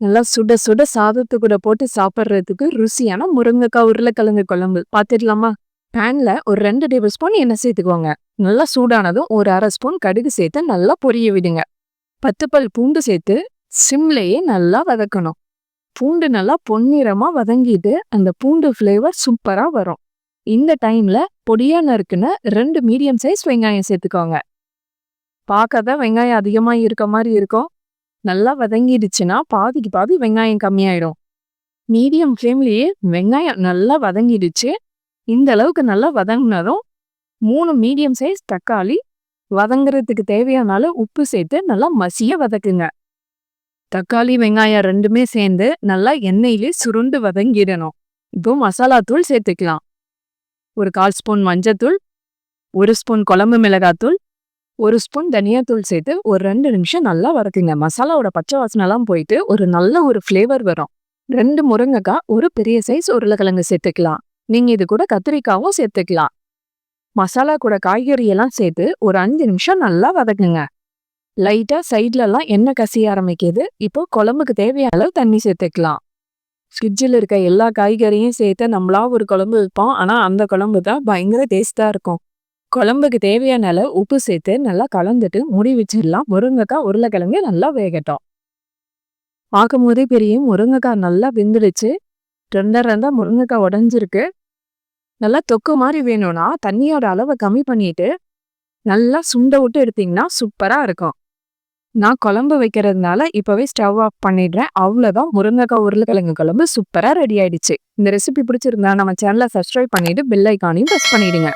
நல்லா சுட சுட சாதத்து கூட போட்டு சாப்பிட்றதுக்கு ருசியான முருங்கைக்காய் உருளைக்கிழங்கு குழம்பு பார்த்துடலாமா? பேன்ல ஒரு 2 டேபிள் ஸ்பூன் எண்ணெய் சேர்த்துக்கோங்க. நல்லா சூடானதும் ஒரு 1/2 ஸ்பூன் கடுகு சேர்த்து நல்லா பொரிய விடுங்க. 10 பல் பூண்டு சேர்த்து சிம்லேயே நல்லா வதக்கணும். பூண்டு நல்லா பொன்னிறமா வதங்கிட்டு அந்த பூண்டு ஃப்ளேவர் சூப்பரா வரும். இந்த டைம்ல பொடியா நறுக்குன 2 மீடியம் சைஸ் வெங்காயம் சேர்த்துக்கோங்க. பார்க்க தான் வெங்காயம் அதிகமா இருக்க மாதிரி இருக்கும். நல்லா வதங்கிடுச்சுன்னா பாதிக்கு பாதி வெங்காயம் கம்மியாயிடும். மீடியம் ஃப்ளேம்லயே வெங்காயம் நல்லா வதங்கிடுச்சு. இந்த அளவுக்கு நல்லா வதங்கினதும் 3 மீடியம் சைஸ் தக்காளி, வதங்குறதுக்கு தேவையான அளவு உப்பு சேர்த்து நல்லா மசிய வதக்குங்க. தக்காளி வெங்காயம் ரெண்டுமே சேர்ந்து நல்லா எண்ணெயிலே சுருண்டு வதங்கிடணும். இப்போ மசாலா தூள் சேர்த்துக்கலாம். ஒரு 1/4 ஸ்பூன் மஞ்சத்தூள், 1 ஸ்பூன் குழம்பு மிளகாத்தூள், 1 ஸ்பூன் தனியாத்தூள் சேர்த்து ஒரு 2 நிமிஷம் நல்லா வதக்குங்க. மசாலாவோட பச்சை வாசனைலாம் போயிட்டு ஒரு நல்ல ஒரு ஃப்ளேவர் வரும். 2 முருங்கைக்காய், ஒரு பெரிய சைஸ் உருளைக்கிழங்கு சேர்த்துக்கலாம். நீங்க இது கூட கத்திரிக்காவும் சேர்த்துக்கலாம். மசாலா கூட காய்கறி எல்லாம் சேர்த்து ஒரு 5 நிமிஷம் நல்லா வதக்குங்க. லைட்டா சைட்லலாம் எண்ணெய் கசிய ஆரம்பிக்குது. இப்போ குழம்புக்கு தேவையான அளவு தண்ணி சேர்த்துக்கலாம். ஃப்ரிட்ஜில் இருக்க எல்லா காய்கறியும் சேர்த்து நம்மளா ஒரு குழம்பு வைப்போம். ஆனால் அந்த குழம்பு தான் பயங்கர டேஸ்டாக இருக்கும். குழம்புக்கு தேவையான அளவு உப்பு சேர்த்து நல்லா கலந்துட்டு மூடி வச்சிடலாம். முருங்கைக்காய் உருளைக்கிழங்கு நல்லா வேகட்டும். பார்க்கும் போதே பெரிய முருங்கைக்காய் நல்லா வெந்துடுச்சு. 2 முருங்கைக்காய் உடஞ்சிருக்கு. நல்லா தொக்கு மாதிரி வேணும்னா தண்ணியோட அளவை கம்மி பண்ணிட்டு நல்லா சுண்ட விட்டு எடுத்தீங்கன்னா சூப்பராக இருக்கும். நான் குழம்பு வைக்கிறதுனால இப்போவே ஸ்டவ் ஆஃப் பண்ணிடுறேன். அவ்வளோதான், முருங்கைக்காய் உருளைக்கிழங்கு குழம்பு சூப்பராக ரெடி ஆயிடுச்சு. இந்த ரெசிபி பிடிச்சிருந்தா நம்ம சேனலை சப்ஸ்கிரைப் பண்ணிட்டு பெல் ஐக்கானையும் ப்ரெஸ் பண்ணிடுங்க.